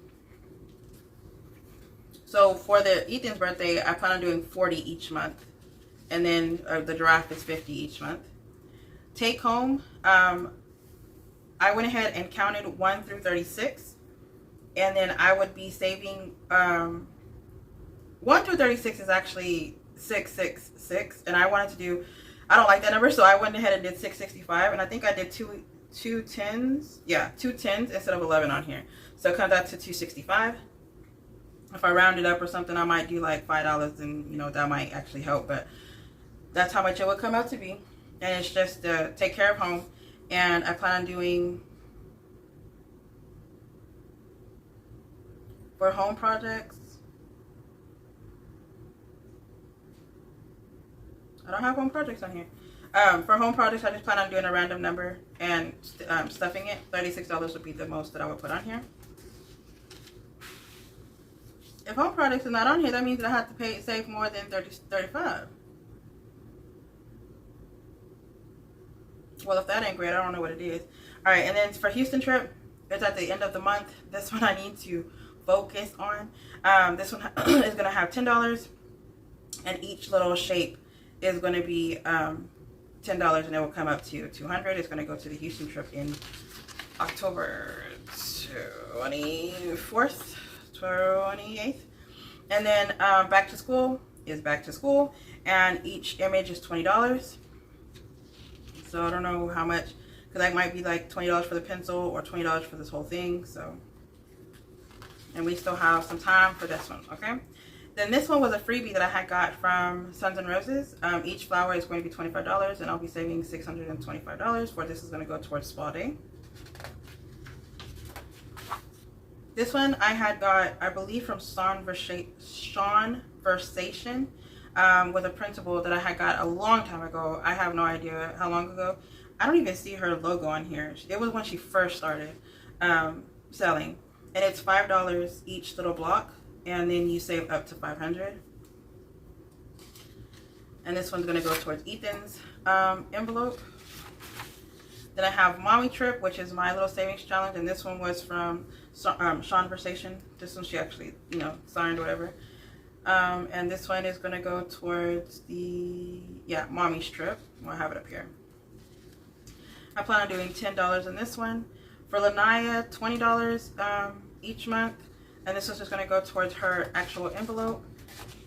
So for Ethan's birthday, I plan on doing 40 each month. And then the giraffe is 50 each month. Take home, I went ahead and counted 1 through 36. And then I would be saving, 1 through 36 is actually 666. And I wanted to do, I don't like that number, so I went ahead and did 665. And I think I did two tens. Yeah, 2 tens instead of 11 on here. So it comes out to 265. If I round it up or something, I might do like $5, and you know, that might actually help. But that's how much it would come out to be. And it's just to take care of home. And I plan on doing, for home projects, I don't have home projects on here. For home projects, I just plan on doing a random number and stuffing it. $36 would be the most that I would put on here. If home projects is not on here, that means that I have to save more than $35. Well, if that ain't great, I don't know what it is. All right, and then for Houston trip, it's at the end of the month. This one I need to focus on. This one is going to have $10, and each little shape is going to be $10, and it will come up to $200. It's going to go to the Houston trip in October 24th, 28th. And then back to school is back to school, and each image is $20. So I don't know how much, because that might be like $20 for the pencil or $20 for this whole thing. So, and we still have some time for this one, okay? Then this one was a freebie that I had got from Sons and Roses. Each flower is going to be $25, and I'll be saving $625, for this is going to go towards spa day. This one I had got, I believe, from Sean Versation, with a printable that I had got a long time ago. I have no idea how long ago. I don't even see her logo on here. It was when she first started selling. And it's $5 each little block, and then you save up to $500. And this one's going to go towards Ethan's envelope. Then I have Mommy Trip, which is my little savings challenge, and this one was from Conversation. This one she actually, you know, signed or whatever. And this one is going to go towards the, yeah, Mommy's Trip. I'll have it up here. I plan on doing $10 in this one. For Lanaya, $20 each month. And this is just going to go towards her actual envelope.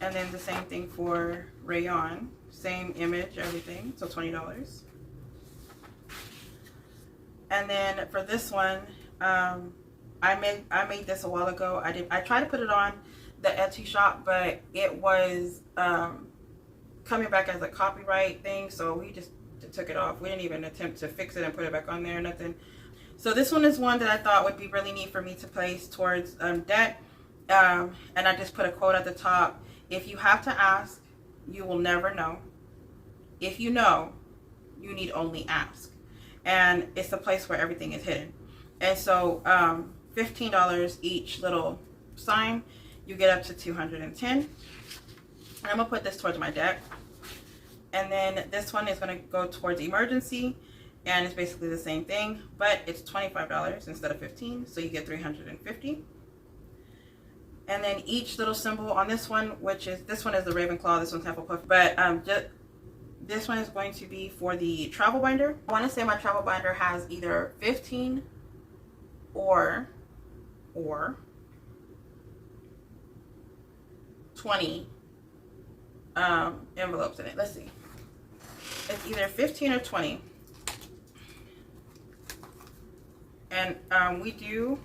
And then the same thing for Rayon. Same image, everything. So $20. And then for this one, I made this a while ago. I tried to put it on the Etsy shop, but it was coming back as a copyright thing, so we just took it off. We didn't even attempt to fix it and put it back on there, nothing. So this one is one that I thought would be really neat for me to place towards debt. And I just put a quote at the top. If you have to ask, you will never know. If you know, you need only ask. And it's the place where everything is hidden. And so $15 each little sign, you get up to 210. And I'm gonna put this towards my debt. And then this one is gonna go towards emergency, and it's basically the same thing, but it's $25 instead of 15, so you get 350. And then each little symbol on this one, which is, this one is the Ravenclaw, this one's Hufflepuff, but this one is going to be for the travel binder. I want to say my travel binder has either 15 or 20 envelopes in it. Let's see. It's either 15 or 20. And we do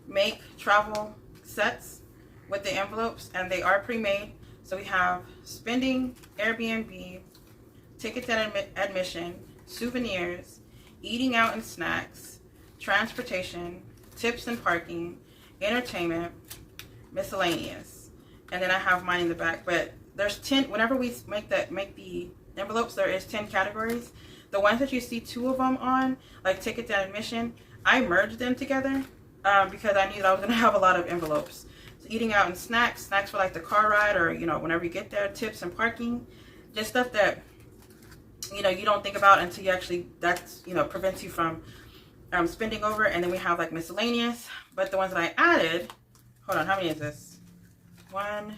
make travel sets with the envelopes, and they are pre-made. So we have spending, Airbnb, tickets and admission, souvenirs, eating out and snacks, transportation, tips and parking, entertainment, miscellaneous. And then I have mine in the back, but there's 10. Whenever we make the envelopes, there is 10 categories. The ones that you see 2 of them on, like tickets and admission, I merged them together because I knew that I was going to have a lot of envelopes. So eating out and snacks for like the car ride, or, you know, whenever you get there, tips and parking, just stuff that, you know, you don't think about until you actually, that's, you know, prevents you from spending over. And then we have like miscellaneous, but the ones that I added, hold on, how many is this? 1,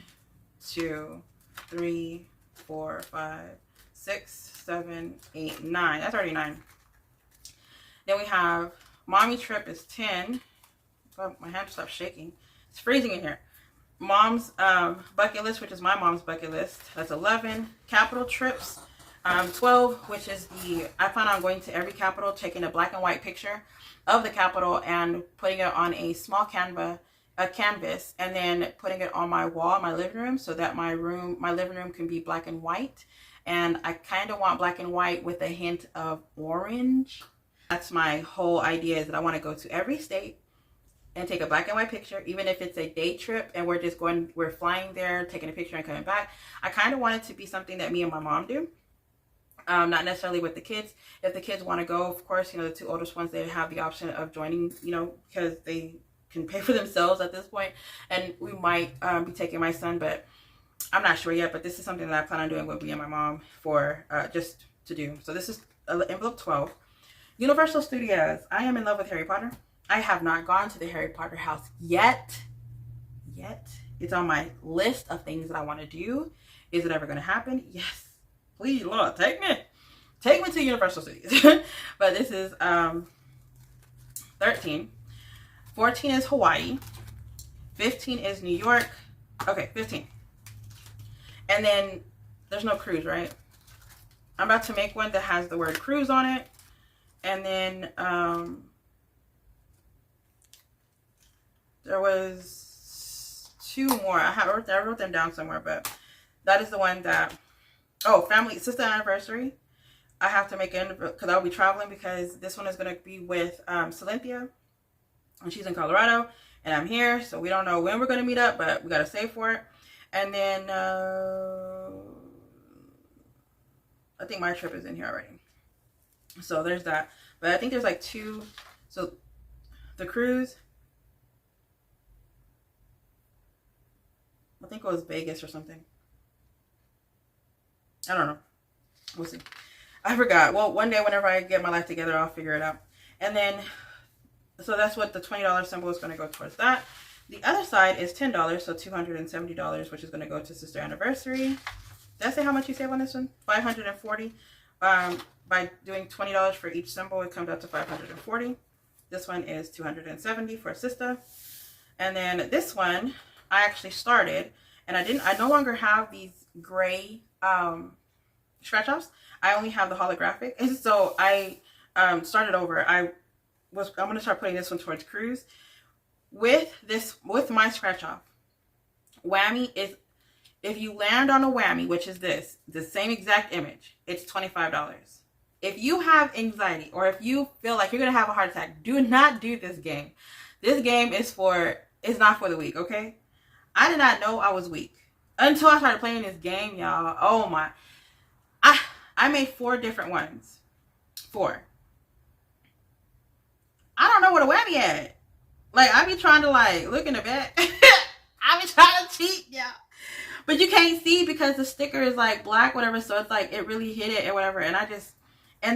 2, 3, 4, 5, 6, 7, 8, 9. That's already 9. Then we have Mommy Trip is 10. Oh, my hand stopped shaking. It's freezing in here. Mom's bucket list, which is my mom's bucket list. That's 11. Capital trips, 12, which is I plan on going to every capital, taking a black and white picture of the capital and putting it on a small canvas, and then putting it on my wall in my living room, so that my living room can be black and white. And I kind of want black and white with a hint of orange. That's my whole idea, is that I want to go to every state and take a black and white picture, even if it's a day trip and we're flying there, taking a picture and coming back. I kind of want it to be something that me and my mom do. Not necessarily with the kids. If the kids want to go, of course, you know, the 2 oldest ones, they have the option of joining, you know, because they can pay for themselves at this point. And we might be taking my son, but I'm not sure yet. But this is something that I plan on doing with me and my mom for just to do. So this is envelope 12. Universal Studios. I am in love with Harry Potter. I have not gone to the Harry Potter house yet. It's on my list of things that I want to do. Is it ever going to happen? Yes. Please, Lord, take me to Universal Studios. But this is 13. 14 is Hawaii. 15 is New York. Okay, 15. And then there's no cruise, right? I'm about to make one that has the word cruise on it. And then there was 2 more. I wrote them down somewhere, but that is the one that, oh, family, sister anniversary. I have to make it because I'll be traveling, because this one is going to be with Cynthia, and she's in Colorado and I'm here. So we don't know when we're going to meet up, but we got to save for it. And then I think my trip is in here already. So there's that. But I think there's like 2. So the cruise, I think it was Vegas or something. I don't know. We'll see. I forgot. Well, one day whenever I get my life together, I'll figure it out. And then, so that's what the $20 symbol is going to go towards that. The other side is $10, so $270, which is going to go to Sister Anniversary. Did I say how much you save on this one? $540. By doing $20 for each symbol, it comes out to $540. This one is $270 for Sister. And then this one, I actually started, and I no longer have these gray scratch offs. I only have the holographic, and so I started over. I'm going to start putting this one towards Cruise. With my scratch off, whammy is, if you land on a whammy, which is this, the same exact image, it's $25. If you have anxiety or if you feel like you're going to have a heart attack, do not do this game. This game is not for the weak, okay? I did not know I was weak until I started playing this game, y'all. Oh my. I made 4 different ones. 4. I don't know what a whammy at. Like, I be trying to, like, look in the back. I be trying to cheat, yeah. But you can't see because the sticker is, like, black, whatever. So it's, like, it really hit it and whatever. And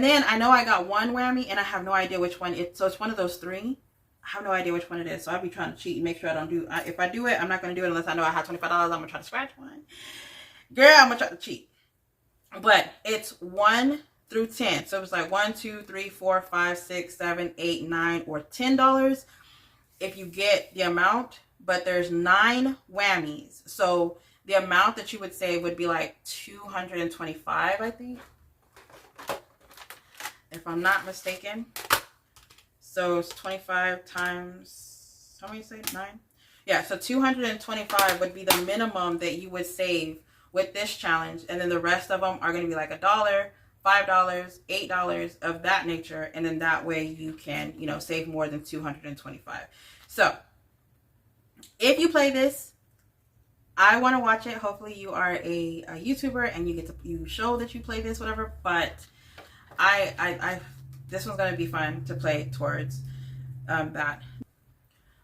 then I know I got one whammy, and I have no idea which one. So it's one of those 3. I have no idea which one it is. So I be trying to cheat and make sure I don't do. If I do it, I'm not going to do it unless I know I have $25. I'm going to try to scratch one. Girl, I'm going to try to cheat. But it's 1 through 10. So it was like 1, 2, 3, 4, 5, 6, 7, 8, 9, or $10. If you get the amount, but there's 9 whammies. So the amount that you would save would be like $225, I think. If I'm not mistaken. So it's 25 times, how many you say, 9? Yeah, so 225 would be the minimum that you would save with this challenge. And then the rest of them are going to be like $1, $5, $8 of that nature. And then that way you can, save more than 225. So if you play this, I want to watch it. Hopefully you are a YouTuber and you show that you play this, whatever. But this one's going to be fun to play towards that.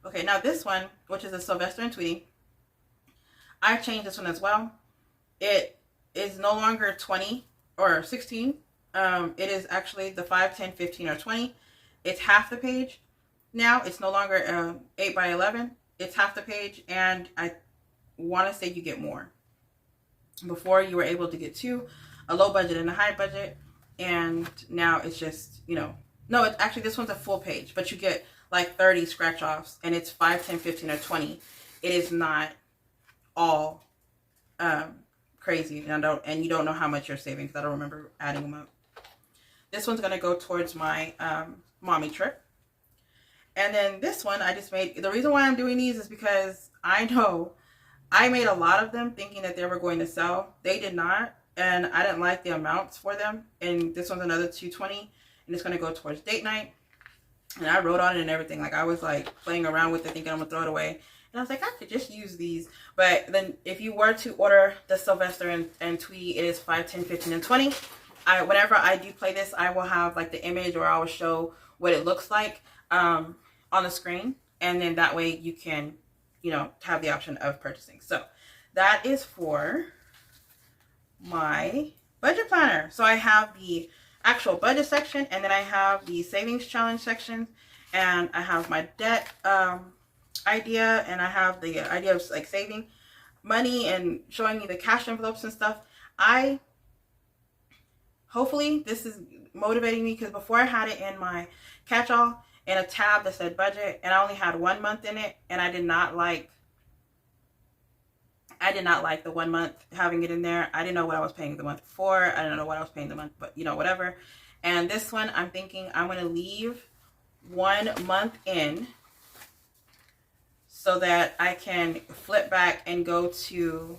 Okay, now this one, which is a Sylvester and Tweety, I've changed this one as well. It is no longer 20 or 16. It is actually the 5, 10, 15, or 20. It's half the page. Now it's no longer 8 by 11. It's half the page, and I want to say you get more. Before you were able to get 2, a low budget and a high budget, and now it's just, no, it's actually, this one's a full page, but you get like 30 scratch offs, and it's 5, 10, 15, or 20. It is not all crazy, and you don't know how much you're saving because I don't remember adding them up. This one's going to go towards my mommy trip. And then this one I just made. The reason why I'm doing these is because I know I made a lot of them thinking that they were going to sell. They did not, and I didn't like the amounts for them. And this one's another $220, and it's going to go towards date night. And I wrote on it and everything. Like, I was like playing around with it thinking I'm going to throw it away. And I was like, I could just use these. But then if you were to order the Sylvester and Tweety, it is 5, 10, 15, and 20. Whenever I do play this, I will have like the image, or I will show what it looks like on the screen, and then that way you can have the option of purchasing. So that is for my budget planner. So I have the actual budget section, and then I have the savings challenge section, and I have my debt idea, and I have the idea of like saving money and showing you the cash envelopes and stuff. Hopefully this is motivating me, because before I had it in my catch-all in a tab that said budget, and I only had 1 month in it, and I did not like the 1 month having it in there. I didn't know what I was paying the month before. I didn't know what I was paying the month, but whatever. And this one, I'm thinking I'm going to leave 1 month in so that I can flip back and go to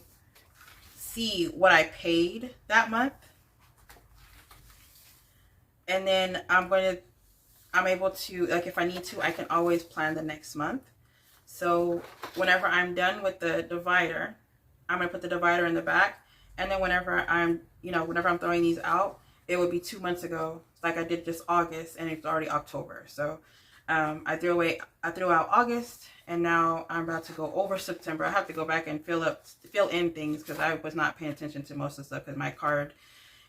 see what I paid that month. And then I'm able to, like, if I need to, I can always plan the next month. So whenever I'm done with the divider, I'm going to put the divider in the back. And then whenever I'm throwing these out, it would be 2 months ago. Like I did just August, and it's already October. So I threw out August, and now I'm about to go over September. I have to go back and fill in things because I was not paying attention to most of the stuff, because my card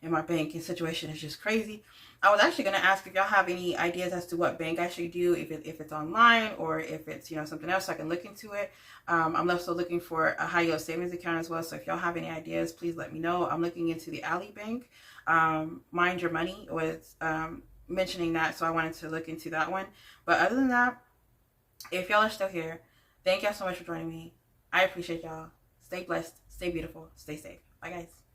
and my banking situation is just crazy. I was actually going to ask if y'all have any ideas as to what bank I should do, if it's online or if it's, you know, something else, so I can look into it. I'm also looking for a high yield savings account as well. So if y'all have any ideas, please let me know. I'm looking into the Ally Bank. Mind Your Money was mentioning that, so I wanted to look into that one. But other than that, if y'all are still here, thank y'all so much for joining me. I appreciate y'all. Stay blessed, stay beautiful, stay safe. Bye, guys.